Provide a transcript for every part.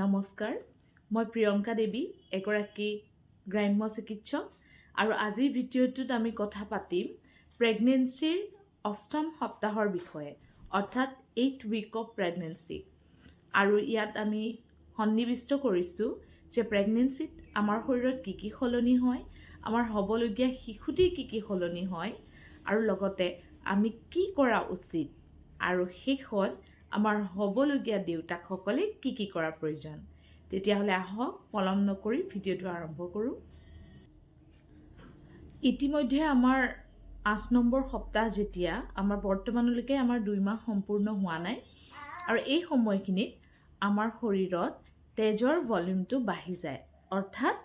নমস্কাৰ, মই প্ৰিয়ংকা দেৱী, এগৰাকী গ্ৰাম্য চিকিৎসক আৰু আজিৰ ভিডিঅ'টোত আমি কথা পাতিম প্ৰেগনেন্সিৰ অষ্টম সপ্তাহৰ বিষয়ে, অৰ্থাৎ 8 উইক অফ প্ৰেগনেন্সি। আৰু ইয়াত আমি সন্নিৱিষ্ট কৰিছোঁ যে প্ৰেগনেন্সিত আমাৰ শৰীৰত কি সলনি হয়, আমাৰ হ'বলগীয়া শিশুটিৰ কি সলনি হয়, আৰু লগতে আমি কি কৰা উচিত, আৰু শেষত আমাৰ হ'বলগীয়া দেউতাকসকলে কি কৰাৰ প্ৰয়োজন। তেতিয়াহ'লে আহক পলম নকৰি ভিডিঅ'টো আৰম্ভ কৰোঁ। ইতিমধ্যে আমাৰ 8 নম্বৰ সপ্তাহ, যেতিয়া আমাৰ বৰ্তমানলৈকে আমাৰ 2 মাহ সম্পূৰ্ণ হোৱা নাই, আৰু এই সময়খিনিত আমাৰ শৰীৰত তেজৰ ভলিউমটো বাঢ়ি যায়। অৰ্থাৎ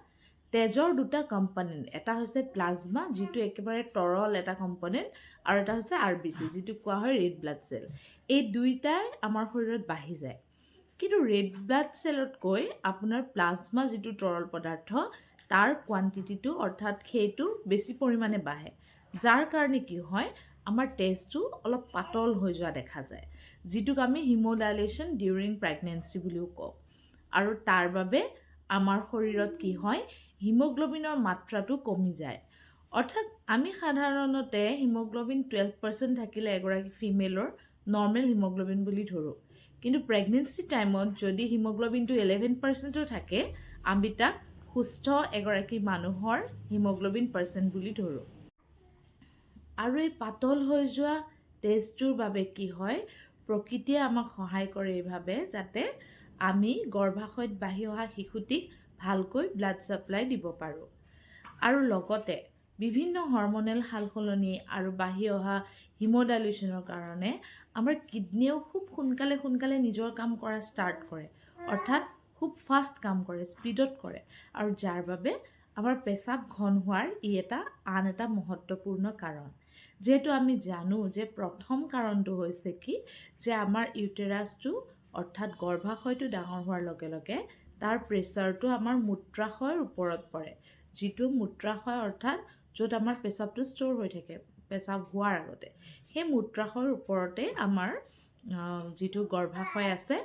তেজৰ দুটা কম্পনেণ্ট, এটা হৈছে প্লাজমা, যিটো একেবাৰে তৰল এটা কম্পনেণ্ট, আৰু এটা হৈছে RBC, যিটো কোৱা হয় ৰেড ব্লাড চেল। এই দুইটাই আমাৰ শৰীৰত বাঢ়ি যায়। কিন্তু ৰেড ব্লাড চেলতকৈ আপোনাৰ প্লাজমা, যিটো তৰল পদাৰ্থ, তাৰ কোৱান্টিটিটো অৰ্থাৎ সেইটো বেছি পৰিমাণে বাঢ়ে, যাৰ কাৰণে কি হয়, আমাৰ তেজটো অলপ পাতল হৈ যোৱা দেখা যায়, যিটোক আমি হিমোডাইলেশ্যন ডিউৰিং প্ৰেগনেন্সি বুলিও কওঁ। আৰু তাৰ বাবে আমাৰ শৰীৰত কি হয়, হিমোগ্ল'বিনৰ মাত্ৰাটো কমি যায়। অৰ্থাৎ আমি সাধাৰণতে হিমোগ্ল'বিন 12% থাকিলে এগৰাকী ফিমেলৰ নৰ্মেল হিমোগ্ল'বিন বুলি ধৰোঁ। কিন্তু প্ৰেগনেন্সি টাইমত যদি হিমোগ্ল'বিনটো 11%ও থাকে, আমি তাক সুস্থ এগৰাকী মানুহৰ হিমোগ্ল'বিন পাৰ্চেণ্ট বুলি ধৰোঁ। আৰু এই পাতল হৈ যোৱা তেজটোৰ বাবে কি হয়, প্ৰকৃতিয়ে আমাক সহায় কৰে এইভাৱে, যাতে আমি গৰ্ভাশয়ত বাঢ়ি অহা শিশুটিক ভালকৈ ব্লাড ছাপ্লাই দিব পাৰোঁ। আৰু লগতে বিভিন্ন হৰমনেল সালসলনি আৰু বাঢ়ি অহা হিমোডাইলেশ্যনৰ কাৰণে আমাৰ কিডনীয়েও খুব সোনকালে নিজৰ কাম কৰা ষ্টাৰ্ট কৰে, অৰ্থাৎ খুব ফাষ্ট কাম কৰে, স্পীডত কৰে, আৰু যাৰ বাবে আমাৰ পেচাব ঘন হোৱাৰ আন এটা মহত্বপূৰ্ণ কাৰণ। যিহেতু আমি জানো যে প্ৰথম কাৰণটো হৈছে কি, যে আমাৰ ইউটেৰাছটো অৰ্থাৎ গৰ্ভাশয়টো ডাঙৰ হোৱাৰ লগে লগে তাৰ প্ৰেছাৰটো আমাৰ মূত্ৰাশয়ৰ ওপৰত পৰে, যিটো মূত্ৰাশয় অৰ্থাৎ য'ত আমাৰ পেচাবটো ষ্ট'ৰ হৈ থাকে পেচাব হোৱাৰ আগতে, সেই মূত্ৰাশয়ৰ ওপৰতে আমাৰ যিটো গৰ্ভাশয় আছে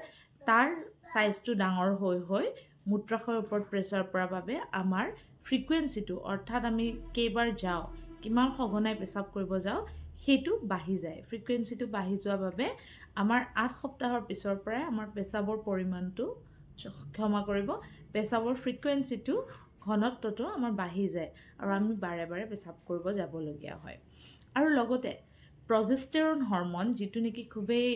তাৰ চাইজটো ডাঙৰ হৈ মূত্ৰাশয়ৰ ওপৰত প্ৰেছাৰ পৰাৰ বাবে আমাৰ ফ্ৰিকুৱেঞ্চিটো, অৰ্থাৎ আমি কেইবাৰ যাওঁ, কিমান সঘনাই পেচাব কৰিব যাওঁ, সেইটো বাঢ়ি যায়। ফ্ৰিকুৱেঞ্চিটো বাঢ়ি যোৱাৰ বাবে আমাৰ 8 সপ্তাহৰ পিছৰ পৰাই আমাৰ পেচাবৰ পৰিমাণটো, পেচাবৰ ফ্ৰিকুৱেঞ্চিটো, ঘনত্বটো আমাৰ বাঢ়ি যায়, আৰু আমি বাৰে পেচাব কৰিব যাবলগীয়া হয়। আৰু লগতে প্ৰজেষ্টেৰন হৰমন, যিটো নেকি খুবেই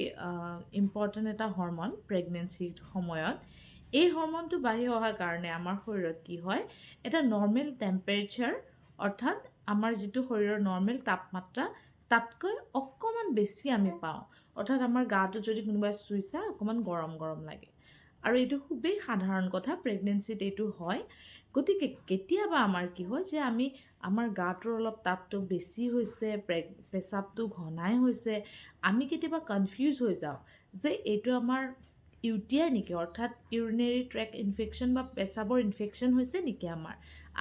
ইম্পৰ্টেণ্ট এটা হৰমন প্ৰেগনেন্সিৰ সময়ত, এই হৰমনটো বাঢ়ি অহাৰ কাৰণে আমাৰ শৰীৰত কি হয়, এটা নৰ্মেল টেম্পাৰেচাৰ, অৰ্থাৎ আমাৰ যিটো শৰীৰৰ নৰ্মেল তাপমাত্ৰা, তাতকৈ অকণমান বেছি আমি পাওঁ। অৰ্থাৎ আমাৰ গাটো যদি কোনোবাই চুইছে, অকণমান গৰম লাগে। আৰু এইটো খুবেই সাধাৰণ কথা, প্ৰেগনেন্সিত এইটো হয়। গতিকে কেতিয়াবা আমাৰ কি হয়, যে আমাৰ গাটোৰ অলপ তাপটো বেছি হৈছে, পেচাবটো ঘনাই হৈছে, আমি কেতিয়াবা কনফিউজ হৈ যাওঁ যে এইটো আমাৰ UTI নেকি, অৰ্থাৎ ইউৰিনেৰী ট্ৰেক ইনফেকশ্যন বা পেচাবৰ ইনফেকশ্যন হৈছে নেকি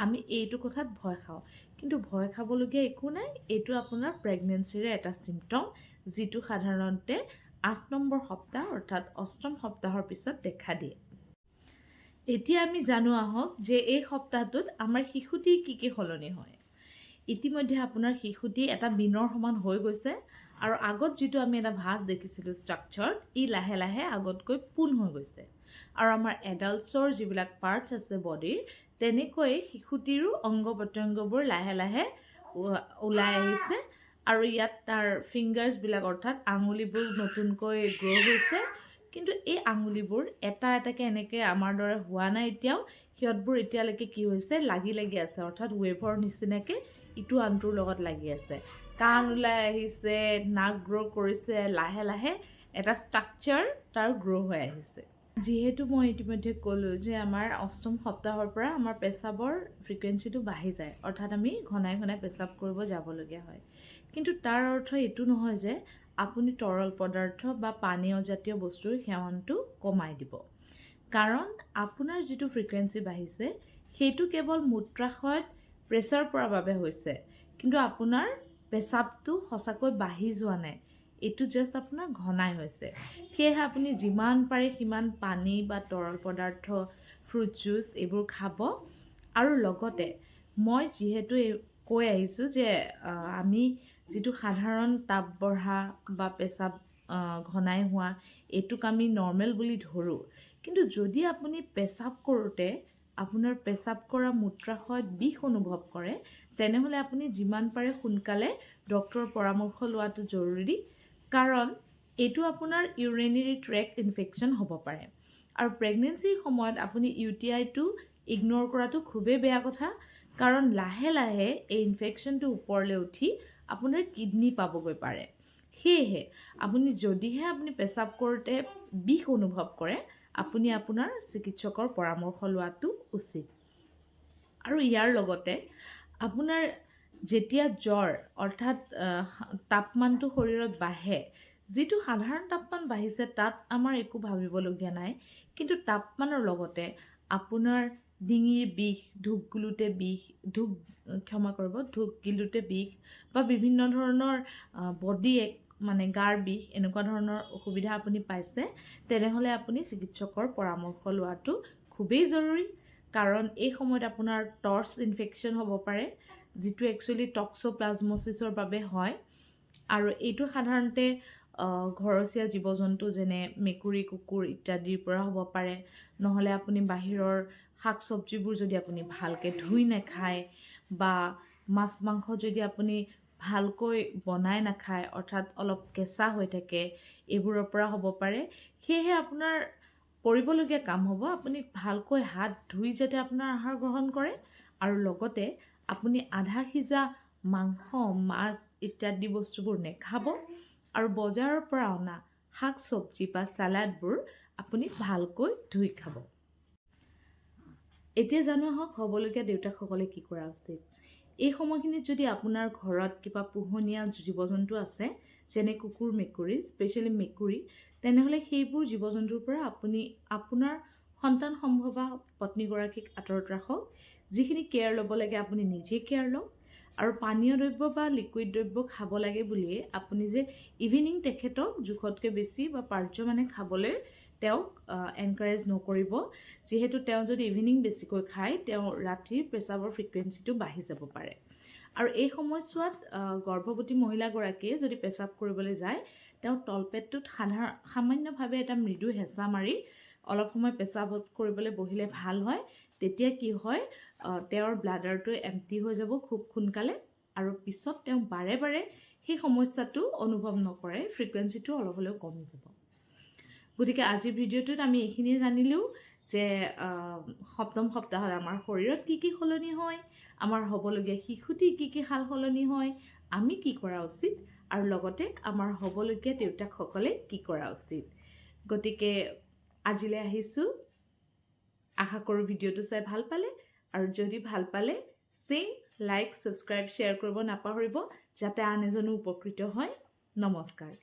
আমি এইটো কথাত ভয় খাওঁ। কিন্তু ভয় খাবলগীয়া একো নাই, এইটো আপোনাৰ প্ৰেগনেন্সিৰে এটা ছিমটম, যিটো সাধাৰণতে 8 নম্বৰ সপ্তাহ অৰ্থাৎ অষ্টম সপ্তাহৰ পিছত দেখা দিয়ে। এতিয়া আমি জানো আহক যে এই সপ্তাহটোত আমাৰ শিশুটিৰ কি সলনি হয়। ইতিমধ্যে আপোনাৰ শিশুটি এটা বিনৰ সমান হৈ গৈছে, আৰু আগত যিটো আমি এটা ভাঁজ দেখিছিলোঁ ষ্ট্ৰাকচাৰ, লাহে লাহে আগতকৈ পোন হৈ গৈছে। আৰু আমাৰ এডাল্টছৰ যিবিলাক পাৰ্টছ আছে বডিৰ, তেনেকৈ শিশুটিৰো অংগ প্ৰত্যংগবোৰ লাহে লাহে ওলাই আহিছে, আৰু ইয়াত তাৰ ফিংগাৰ্ছবিলাক অৰ্থাৎ আঙুলিবোৰ নতুনকৈ গ্ৰ' হৈছে। কিন্তু এই আঙুলিবোৰ এটাকৈ এনেকৈ আমাৰ দৰে হোৱা নাই এতিয়াও, সিহঁতবোৰ এতিয়ালৈকে কি হৈছে, লাগি আছে, অৰ্থাৎ ৱেভৰ নিচিনাকৈ ইটো আনটোৰ লগত লাগি আছে। কাণ ওলাই আহিছে, নাক গ্ৰ' কৰিছে, লাহে লাহে এটা ষ্ট্ৰাকচাৰ তাৰ গ্ৰ' হৈ আহিছে। যিহেতু মই ইতিমধ্যে ক'লোঁ যে আমাৰ অষ্টম সপ্তাহৰ পৰা আমাৰ পেচাবৰ ফ্ৰিকুৱেঞ্চিটো বাঢ়ি যায়, অৰ্থাৎ আমি ঘনাই পেচাব কৰিব যাবলগীয়া হয়। কিন্তু তাৰ অৰ্থ এইটো নহয় যে আপুনি তৰল পদাৰ্থ বা পানীয় জাতীয় বস্তুৰ সেৱনটো কমাই দিব। কাৰণ আপোনাৰ যিটো ফ্ৰিকুৱেঞ্চি বাঢ়িছে, সেইটো কেৱল মূত্ৰাশয়ত প্ৰেছাৰ পৰাৰ বাবে হৈছে, কিন্তু আপোনাৰ পেচাবটো সঁচাকৈ বাঢ়ি যোৱা নাই। এইটো জাষ্ট আপোনাৰ ঘনাই হৈছে। সেয়েহে আপুনি যিমান পাৰে সিমান পানী বা তৰল পদাৰ্থ, ফ্ৰুট জুচ এইবোৰ খাব। আৰু লগতে মই যিহেতু কৈ আহিছোঁ যে আমি যিটো সাধাৰণ তাপ বঢ়া বা পেচাব ঘনাই হোৱা এইটোক আমি নৰ্মেল বুলি ধৰোঁ, কিন্তু যদি আপুনি পেচাব কৰোঁতে আপোনাৰ পেচাব কৰা মূত্ৰাশয়ত বিষ অনুভৱ কৰে, তেনেহ'লে আপুনি যিমান পাৰে সোনকালে ডক্তৰৰ পৰামৰ্শ লোৱাটো জৰুৰী, কাৰণ এইটো আপোনাৰ ইউৰিনেৰী ট্ৰেক্ট ইনফেকশ্যন হ'ব পাৰে। আৰু প্ৰেগনেঞ্চিৰ সময়ত আপুনি UTIটো ইগন'ৰ কৰাটো খুবেই বেয়া কথা, কাৰণ লাহে লাহে এই ইনফেকশ্যনটো ওপৰলৈ উঠি আপোনাৰ কিডনী পাবগৈ পাৰে। সেয়েহে যদিহে আপুনি পেচাব কৰোঁতে বিষ অনুভৱ কৰে, আপুনি আপোনাৰ চিকিৎসকৰ পৰামৰ্শ লোৱাটো উচিত। আৰু ইয়াৰ লগতে আপোনাৰ যেতিয়া জ্বৰ অৰ্থাৎ তাপমানটো শৰীৰত বাঢ়ে, যিটো সাধাৰণ তাপমান বাঢ়িছে তাত আমাৰ একো ভাবিবলগীয়া নাই, কিন্তু তাপমানৰ লগতে আপোনাৰ ডিঙিৰ বিষ, ঢোক গিলোতে বিষ বা বিভিন্ন ধৰণৰ বডি গাৰ বিষ, এনেকুৱা ধৰণৰ অসুবিধা আপুনি পাইছে, তেনেহ'লে আপুনি চিকিৎসকৰ পৰামৰ্শ লোৱাটো খুবেই জৰুৰী। কাৰণ এই সময়ত আপোনাৰ টৰ্চ ইনফেকশ্যন হ'ব পাৰে, যিটো একচুৱেলি টক্সোপ্লাজম'চিছৰ বাবে হয়। আৰু এইটো সাধাৰণতে ঘৰচীয়া জীৱ জন্তু যেনে মেকুৰী, কুকুৰ ইত্যাদিৰ পৰা হ'ব পাৰে। নহ'লে আপুনি বাহিৰৰ শাক চব্জিবোৰ যদি আপুনি ভালকৈ ধুই নাখায়, বা মাছ মাংস যদি আপুনি ভালকৈ বনাই নাখায়, অৰ্থাৎ অলপ কেঁচা হৈ থাকে, এইবোৰৰ পৰা হ'ব পাৰে। সেয়েহে আপোনাৰ কৰিবলগীয়া কাম হ'ব, আপুনি ভালকৈ হাত ধুই যাতে আপোনাৰ আহাৰ গ্ৰহণ কৰে, আৰু লগতে আপুনি আধা সিজা মাংস, মাছ ইত্যাদি বস্তুবোৰ নেখাব, আৰু বজাৰৰ পৰা অনা শাক চব্জি বা চালাডবোৰ আপুনি ভালকৈ ধুই খাব। এতিয়া জানো আহক হ'বলগীয়া দেউতাকসকলে কি কৰা উচিত। এই সময়খিনিত যদি আপোনাৰ ঘৰত কিবা পোহনীয়া জীৱ জন্তু আছে, যেনে কুকুৰ মেকুৰী, স্পেচিয়েলি মেকুৰী, তেনেহ'লে সেইবোৰ জীৱ জন্তুৰ পৰা আপুনি আপোনাৰ সন্তান সম্ভৱা পত্নীগৰাকীক আঁতৰত ৰাখক। যিখিনি কেয়াৰ ল'ব লাগে আপুনি নিজে কেয়াৰ লওক। আৰু পানীয় দ্ৰব্য বা লিকুইড দ্ৰব্য খাব লাগে বুলিয়ে আপুনি যে ইভিনিং তেখেতক জোখতকৈ বেছি বা পাৰ্য খাবলৈ তেওঁক এনকাৰেজ নকৰিব, যিহেতু তেওঁ যদি ইভিনিং বেছিকৈ খায়, তেওঁ ৰাতিৰ পেচাবৰ ফ্ৰিকুৱেঞ্চিটো বাঢ়ি যাব পাৰে। আৰু এই সময়ছোৱাত গৰ্ভৱতী মহিলাগৰাকীয়ে যদি পেচাব কৰিবলৈ যায়, তেওঁ তলপেটটোত সামান্যভাৱে এটা মৃদু হেঁচা মাৰি অলপ সময় পেচাব কৰিবলৈ বহিলে ভাল হয়। তেতিয়া কি হয়, তেওঁৰ ব্লাডাৰটো এম্পটি হৈ যাব খুব সোনকালে, আৰু পিছত তেওঁ বাৰে বাৰে সেই সমস্যাটো অনুভৱ নকৰে, ফ্ৰিকুৱেঞ্চিটো অলপ হ'লেও কমি যাব। গতিকে আজিৰ ভিডিঅ'টোত আমি এইখিনিয়ে জানিলোঁ যে 7ম সপ্তাহত আমাৰ শৰীৰত কি কি সলনি হয়, আমাৰ হ'বলগীয়া শিশুটি কি কি সাল সলনি হয়, আমি কি কৰা উচিত, আৰু লগতে আমাৰ হ'বলগীয়া দেউতাকসকলে কি কৰা উচিত। গতিকে আজিলৈ আহিছোঁ। আশা কৰোঁ ভিডিঅ'টো চাই ভাল পালে, আৰু যদি ভাল পালে লাইক, ছাবস্ক্ৰাইব, শ্বেয়াৰ কৰিব নাপাহৰিব, যাতে আন এজনো উপকৃত হয়। নমস্কাৰ।